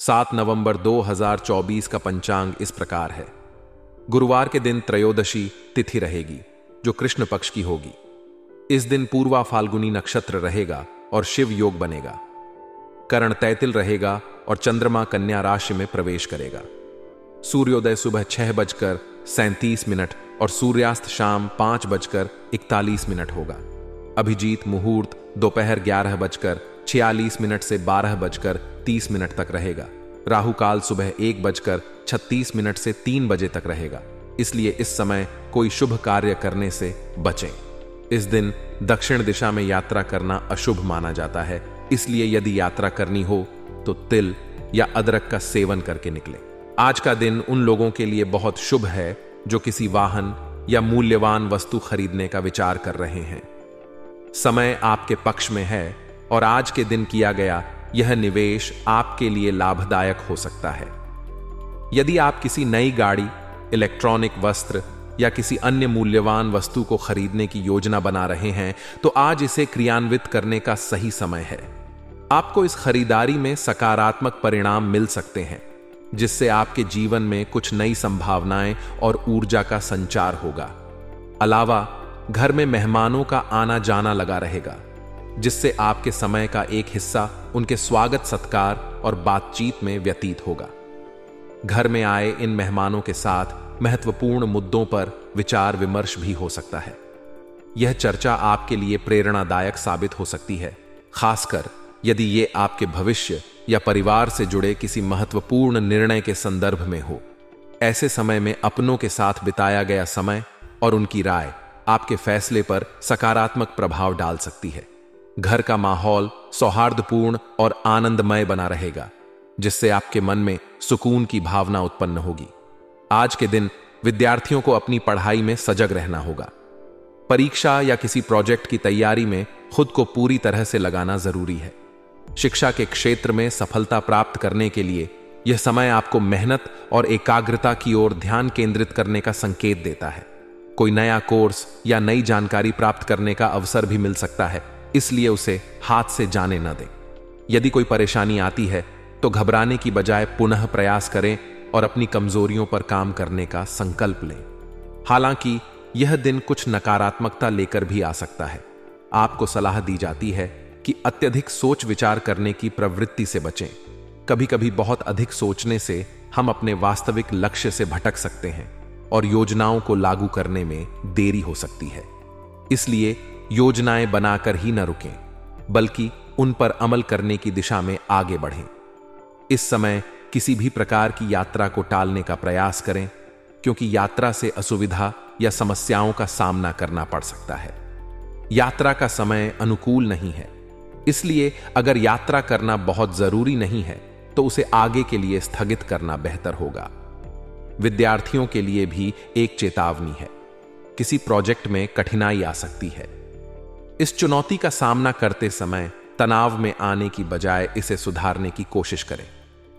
7 नवंबर 2024 का पंचांग इस प्रकार है। गुरुवार के दिन त्रयोदशी तिथि रहेगी, जो कृष्ण पक्ष की होगी। इस दिन पूर्वा फाल्गुनी नक्षत्र रहेगा और शिव योग बनेगा। करण तैतिल रहेगा और चंद्रमा कन्या राशि में प्रवेश करेगा। सूर्योदय सुबह 6:37 और सूर्यास्त शाम 5:41 होगा। अभिजीत मुहूर्त दोपहर 11:46 से 12:30 तक रहेगा। राहु काल सुबह 1:36 से 3 बजे तक रहेगा, इसलिए इस समय कोई शुभ कार्य करने से बचें। इस दिन दक्षिण दिशा में यात्रा करना अशुभ माना जाता है, इसलिए यदि यात्रा करनी हो तो तिल या अदरक का सेवन करके निकलें। आज का दिन उन लोगों के लिए बहुत शुभ है जो किसी वाहन या मूल्यवान वस्तु खरीदने का विचार कर रहे हैं। समय आपके पक्ष में है और आज के दिन किया गया यह निवेश आपके लिए लाभदायक हो सकता है। यदि आप किसी नई गाड़ी, इलेक्ट्रॉनिक वस्त्र या किसी अन्य मूल्यवान वस्तु को खरीदने की योजना बना रहे हैं तो आज इसे क्रियान्वित करने का सही समय है। आपको इस खरीदारी में सकारात्मक परिणाम मिल सकते हैं, जिससे आपके जीवन में कुछ नई संभावनाएं और ऊर्जा का संचार होगा। अलावा घर में मेहमानों का आना जाना लगा रहेगा, जिससे आपके समय का एक हिस्सा उनके स्वागत सत्कार और बातचीत में व्यतीत होगा। घर में आए इन मेहमानों के साथ महत्वपूर्ण मुद्दों पर विचार विमर्श भी हो सकता है। यह चर्चा आपके लिए प्रेरणादायक साबित हो सकती है, खासकर यदि ये आपके भविष्य या परिवार से जुड़े किसी महत्वपूर्ण निर्णय के संदर्भ में हो। ऐसे समय में अपनों के साथ बिताया गया समय और उनकी राय आपके फैसले पर सकारात्मक प्रभाव डाल सकती है। घर का माहौल सौहार्दपूर्ण और आनंदमय बना रहेगा, जिससे आपके मन में सुकून की भावना उत्पन्न होगी। आज के दिन विद्यार्थियों को अपनी पढ़ाई में सजग रहना होगा। परीक्षा या किसी प्रोजेक्ट की तैयारी में खुद को पूरी तरह से लगाना जरूरी है। शिक्षा के क्षेत्र में सफलता प्राप्त करने के लिए यह समय आपको मेहनत और एकाग्रता की ओर ध्यान केंद्रित करने का संकेत देता है। कोई नया कोर्स या नई जानकारी प्राप्त करने का अवसर भी मिल सकता है, इसलिए उसे हाथ से जाने न दें। यदि कोई परेशानी आती है तो घबराने की बजाय पुनः प्रयास करें और अपनी कमजोरियों पर काम करने का संकल्प लें। हालांकि यह दिन कुछ नकारात्मकता लेकर भी आ सकता है। आपको सलाह दी जाती है कि अत्यधिक सोच विचार करने की प्रवृत्ति से बचें। कभी कभी बहुत अधिक सोचने से हम अपने वास्तविक लक्ष्य से भटक सकते हैं और योजनाओं को लागू करने में देरी हो सकती है। इसलिए योजनाएं बनाकर ही न रुकें, बल्कि उन पर अमल करने की दिशा में आगे बढ़ें। इस समय किसी भी प्रकार की यात्रा को टालने का प्रयास करें, क्योंकि यात्रा से असुविधा या समस्याओं का सामना करना पड़ सकता है। यात्रा का समय अनुकूल नहीं है, इसलिए अगर यात्रा करना बहुत जरूरी नहीं है तो उसे आगे के लिए स्थगित करना बेहतर होगा। विद्यार्थियों के लिए भी एक चेतावनी है, किसी प्रोजेक्ट में कठिनाई आ सकती है। इस चुनौती का सामना करते समय तनाव में आने की बजाय इसे सुधारने की कोशिश करें।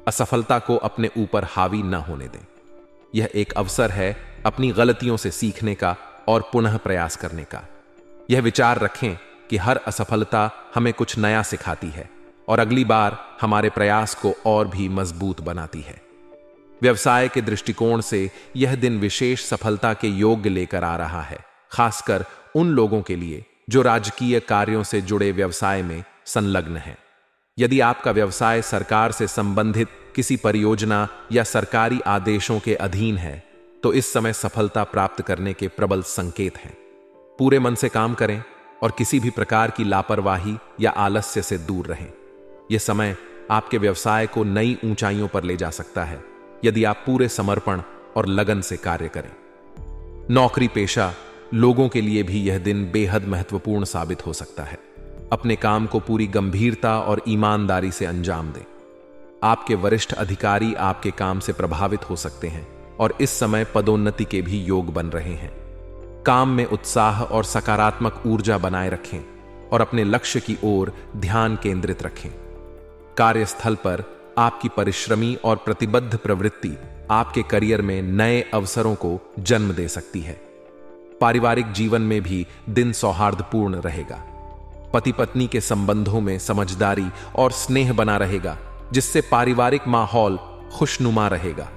असफलता को अपने ऊपर हावी न होने दें। यह एक अवसर है अपनी गलतियों से सीखने का और पुनः प्रयास करने का। यह विचार रखें कि हर असफलता हमें कुछ नया सिखाती है और अगली बार हमारे प्रयास को और भी मजबूत बनाती है। व्यवसाय के दृष्टिकोण से यह दिन विशेष सफलता के योग्य लेकर आ रहा है, खासकर उन लोगों के लिए जो राजकीय कार्यों से जुड़े व्यवसाय में संलग्न हैं। यदि आपका व्यवसाय सरकार से संबंधित किसी परियोजना या सरकारी आदेशों के अधीन है तो इस समय सफलता प्राप्त करने के प्रबल संकेत हैं। पूरे मन से काम करें और किसी भी प्रकार की लापरवाही या आलस्य से दूर रहें। यह समय आपके व्यवसाय को नई ऊंचाइयों पर ले जा सकता है, यदि आप पूरे समर्पण और लगन से कार्य करें। नौकरी पेशा लोगों के लिए भी यह दिन बेहद महत्वपूर्ण साबित हो सकता है। अपने काम को पूरी गंभीरता और ईमानदारी से अंजाम दें। आपके वरिष्ठ अधिकारी आपके काम से प्रभावित हो सकते हैं और इस समय पदोन्नति के भी योग बन रहे हैं। काम में उत्साह और सकारात्मक ऊर्जा बनाए रखें और अपने लक्ष्य की ओर ध्यान केंद्रित रखें। कार्यस्थल पर आपकी परिश्रमी और प्रतिबद्ध प्रवृत्ति आपके करियर में नए अवसरों को जन्म दे सकती है। पारिवारिक जीवन में भी दिन सौहार्दपूर्ण रहेगा। पति पत्नी के संबंधों में समझदारी और स्नेह बना रहेगा जिससे पारिवारिक माहौल खुशनुमा रहेगा।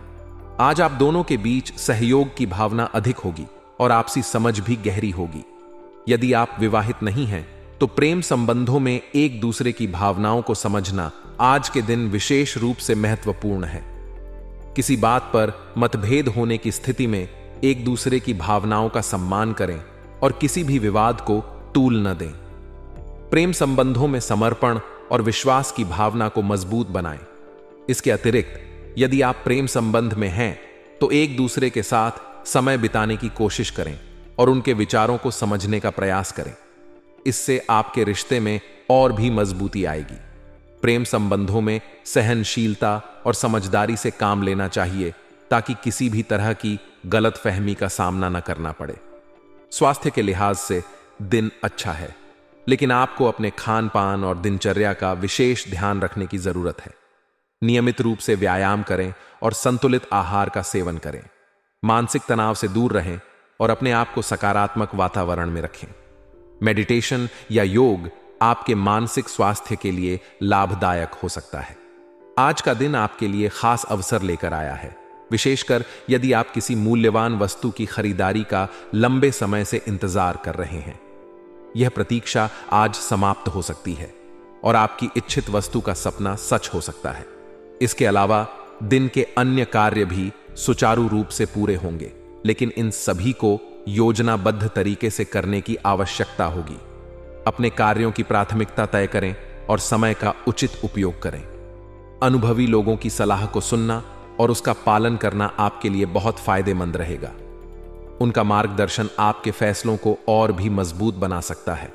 आज आप दोनों के बीच सहयोग की भावना अधिक होगी और आपसी समझ भी गहरी होगी। यदि आप विवाहित नहीं हैं तो प्रेम संबंधों में एक दूसरे की भावनाओं को समझना आज के दिन विशेष रूप से महत्वपूर्ण है। किसी बात पर मतभेद होने की स्थिति में एक दूसरे की भावनाओं का सम्मान करें और किसी भी विवाद को तूल न दें। प्रेम संबंधों में समर्पण और विश्वास की भावना को मजबूत बनाएं। इसके अतिरिक्त यदि आप प्रेम संबंध में हैं तो एक दूसरे के साथ समय बिताने की कोशिश करें और उनके विचारों को समझने का प्रयास करें। इससे आपके रिश्ते में और भी मजबूती आएगी। प्रेम संबंधों में सहनशीलता और समझदारी से काम लेना चाहिए ताकि किसी भी तरह की गलतफहमी का सामना न करना पड़े। स्वास्थ्य के लिहाज से दिन अच्छा है, लेकिन आपको अपने खान पान और दिनचर्या का विशेष ध्यान रखने की जरूरत है। नियमित रूप से व्यायाम करें और संतुलित आहार का सेवन करें। मानसिक तनाव से दूर रहें और अपने आप को सकारात्मक वातावरण में रखें। मेडिटेशन या योग आपके मानसिक स्वास्थ्य के लिए लाभदायक हो सकता है। आज का दिन आपके लिए खास अवसर लेकर आया है, विशेषकर यदि आप किसी मूल्यवान वस्तु की खरीदारी का लंबे समय से इंतजार कर रहे हैं। यह प्रतीक्षा आज समाप्त हो सकती है और आपकी इच्छित वस्तु का सपना सच हो सकता है। इसके अलावा दिन के अन्य कार्य भी सुचारू रूप से पूरे होंगे, लेकिन इन सभी को योजनाबद्ध तरीके से करने की आवश्यकता होगी। अपने कार्यों की प्राथमिकता तय करें और समय का उचित उपयोग करें। अनुभवी लोगों की सलाह को सुनना और उसका पालन करना आपके लिए बहुत फायदेमंद रहेगा। उनका मार्गदर्शन आपके फैसलों को और भी मजबूत बना सकता है,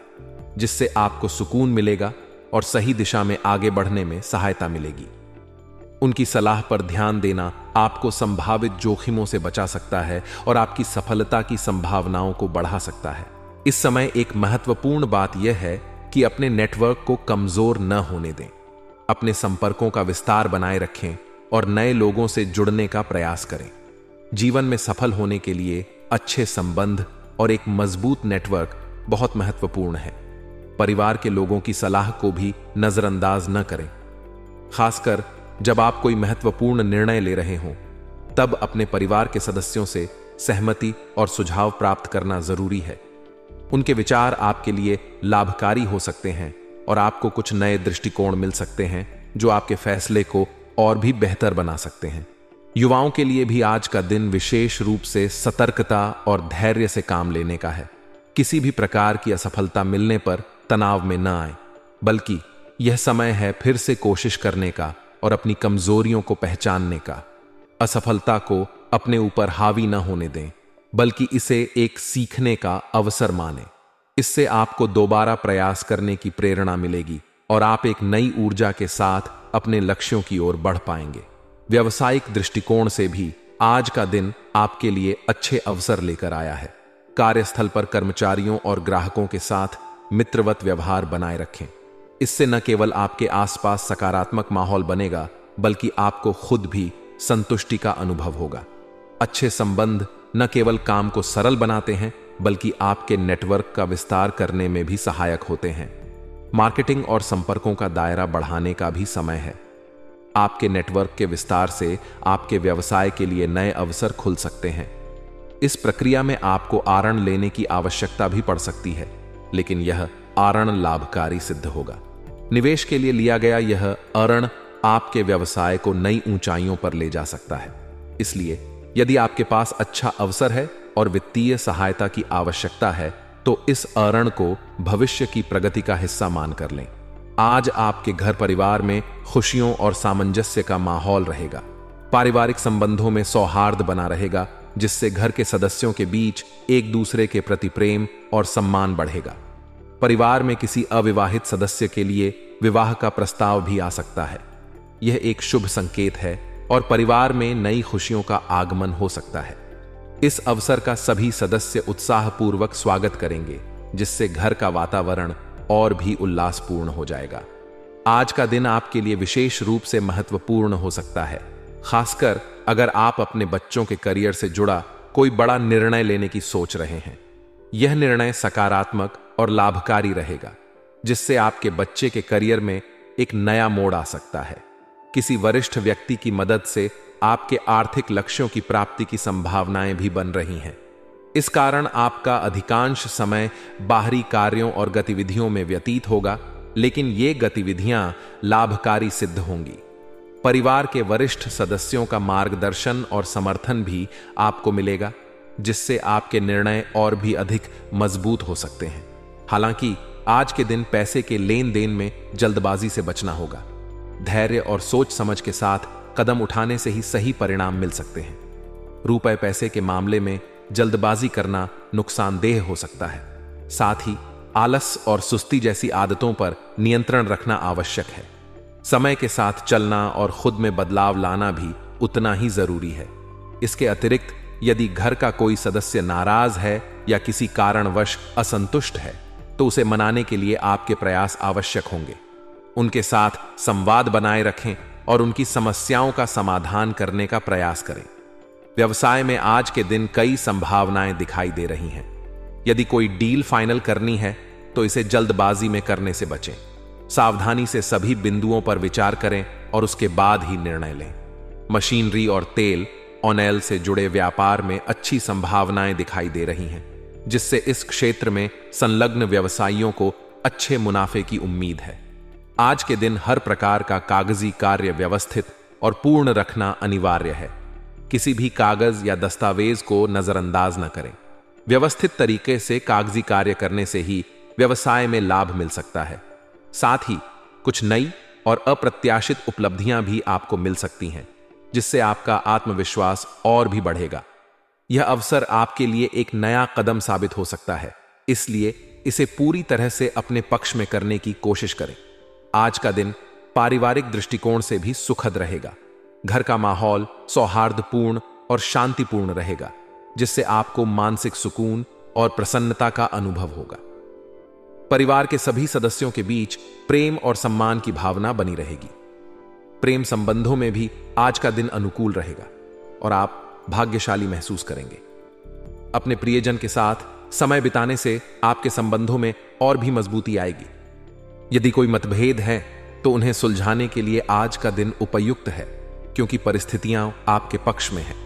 जिससे आपको सुकून मिलेगा और सही दिशा में आगे बढ़ने में सहायता मिलेगी। उनकी सलाह पर ध्यान देना आपको संभावित जोखिमों से बचा सकता है और आपकी सफलता की संभावनाओं को बढ़ा सकता है। इस समय एक महत्वपूर्ण बात यह है कि अपने नेटवर्क को कमजोर न होने दें। अपने संपर्कों का विस्तार बनाए रखें और नए लोगों से जुड़ने का प्रयास करें। जीवन में सफल होने के लिए अच्छे संबंध और एक मजबूत नेटवर्क बहुत महत्वपूर्ण है। परिवार के लोगों की सलाह को भी नजरअंदाज न करें। खासकर जब आप कोई महत्वपूर्ण निर्णय ले रहे हों, तब अपने परिवार के सदस्यों से सहमति और सुझाव प्राप्त करना जरूरी है। उनके विचार आपके लिए लाभकारी हो सकते हैं और आपको कुछ नए दृष्टिकोण मिल सकते हैं जो आपके फैसले को और भी बेहतर बना सकते हैं। युवाओं के लिए भी आज का दिन विशेष रूप से सतर्कता और धैर्य से काम लेने का है। किसी भी प्रकार की असफलता मिलने पर तनाव में न आए, बल्कि यह समय है फिर से कोशिश करने का और अपनी कमजोरियों को पहचानने का। असफलता को अपने ऊपर हावी न होने दें, बल्कि इसे एक सीखने का अवसर मानें। इससे आपको दोबारा प्रयास करने की प्रेरणा मिलेगी और आप एक नई ऊर्जा के साथ अपने लक्ष्यों की ओर बढ़ पाएंगे। व्यावसायिक दृष्टिकोण से भी आज का दिन आपके लिए अच्छे अवसर लेकर आया है। कार्यस्थल पर कर्मचारियों और ग्राहकों के साथ मित्रवत व्यवहार बनाए रखें। इससे न केवल आपके आसपास सकारात्मक माहौल बनेगा, बल्कि आपको खुद भी संतुष्टि का अनुभव होगा। अच्छे संबंध न केवल काम को सरल बनाते हैं, बल्कि आपके नेटवर्क का विस्तार करने में भी सहायक होते हैं। मार्केटिंग और संपर्कों का दायरा बढ़ाने का भी समय है। आपके नेटवर्क के विस्तार से आपके व्यवसाय के लिए नए अवसर खुल सकते हैं। इस प्रक्रिया में आपको आरण लेने की आवश्यकता भी पड़ सकती है, लेकिन यह आरण लाभकारी सिद्ध होगा। निवेश के लिए लिया गया यह अरण आपके व्यवसाय को नई ऊंचाइयों पर ले जा सकता है। इसलिए यदि आपके पास अच्छा अवसर है और वित्तीय सहायता की आवश्यकता है, तो इस अरण को भविष्य की प्रगति का हिस्सा मानकर लें। आज आपके घर परिवार में खुशियों और सामंजस्य का माहौल रहेगा। पारिवारिक संबंधों में सौहार्द बना रहेगा, जिससे घर के सदस्यों के बीच एक दूसरे के प्रति प्रेम और सम्मान बढ़ेगा। परिवार में किसी अविवाहित सदस्य के लिए विवाह का प्रस्ताव भी आ सकता है। यह एक शुभ संकेत है और परिवार में नई खुशियों का आगमन हो सकता है। इस अवसर का सभी सदस्य उत्साहपूर्वक स्वागत करेंगे, जिससे घर का वातावरण और भी उल्लासपूर्ण हो जाएगा। आज का दिन आपके लिए विशेष रूप से महत्वपूर्ण हो सकता है, खासकर अगर आप अपने बच्चों के करियर से जुड़ा कोई बड़ा निर्णय लेने की सोच रहे हैं। यह निर्णय सकारात्मक और लाभकारी रहेगा, जिससे आपके बच्चे के करियर में एक नया मोड़ आ सकता है। किसी वरिष्ठ व्यक्ति की मदद से आपके आर्थिक लक्ष्यों की प्राप्ति की संभावनाएं भी बन रही हैं। इस कारण आपका अधिकांश समय बाहरी कार्यों और गतिविधियों में व्यतीत होगा, लेकिन ये गतिविधियां लाभकारी सिद्ध होंगी। परिवार के वरिष्ठ सदस्यों का मार्गदर्शन और समर्थन भी आपको मिलेगा, जिससे आपके निर्णय और भी अधिक मजबूत हो सकते हैं। हालांकि आज के दिन पैसे के लेन देन में जल्दबाजी से बचना होगा। धैर्य और सोच समझ के साथ कदम उठाने से ही सही परिणाम मिल सकते हैं। रुपए पैसे के मामले में जल्दबाजी करना नुकसानदेह हो सकता है। साथ ही आलस और सुस्ती जैसी आदतों पर नियंत्रण रखना आवश्यक है। समय के साथ चलना और खुद में बदलाव लाना भी उतना ही जरूरी है। इसके अतिरिक्त यदि घर का कोई सदस्य नाराज है या किसी कारणवश असंतुष्ट है, तो उसे मनाने के लिए आपके प्रयास आवश्यक होंगे। उनके साथ संवाद बनाए रखें और उनकी समस्याओं का समाधान करने का प्रयास करें। व्यवसाय में आज के दिन कई संभावनाएं दिखाई दे रही हैं। यदि कोई डील फाइनल करनी है तो इसे जल्दबाजी में करने से बचें। सावधानी से सभी बिंदुओं पर विचार करें और उसके बाद ही निर्णय लें। मशीनरी और तेल ऑनेल से जुड़े व्यापार में अच्छी संभावनाएं दिखाई दे रही हैं, जिससे इस क्षेत्र में संलग्न व्यवसायियों को अच्छे मुनाफे की उम्मीद है। आज के दिन हर प्रकार का कागजी कार्य व्यवस्थित और पूर्ण रखना अनिवार्य है। किसी भी कागज या दस्तावेज को नजरअंदाज न करें। व्यवस्थित तरीके से कागजी कार्य करने से ही व्यवसाय में लाभ मिल सकता है। साथ ही कुछ नई और अप्रत्याशित उपलब्धियां भी आपको मिल सकती हैं, जिससे आपका आत्मविश्वास और भी बढ़ेगा। यह अवसर आपके लिए एक नया कदम साबित हो सकता है, इसलिए इसे पूरी तरह से अपने पक्ष में करने की कोशिश करें। आज का दिन पारिवारिक दृष्टिकोण से भी सुखद रहेगा। घर का माहौल सौहार्दपूर्ण और शांतिपूर्ण रहेगा, जिससे आपको मानसिक सुकून और प्रसन्नता का अनुभव होगा। परिवार के सभी सदस्यों के बीच प्रेम और सम्मान की भावना बनी रहेगी। प्रेम संबंधों में भी आज का दिन अनुकूल रहेगा और आप भाग्यशाली महसूस करेंगे। अपने प्रियजन के साथ समय बिताने से आपके संबंधों में और भी मजबूती आएगी। यदि कोई मतभेद है तो उन्हें सुलझाने के लिए आज का दिन उपयुक्त है, क्योंकि परिस्थितियां आपके पक्ष में हैं।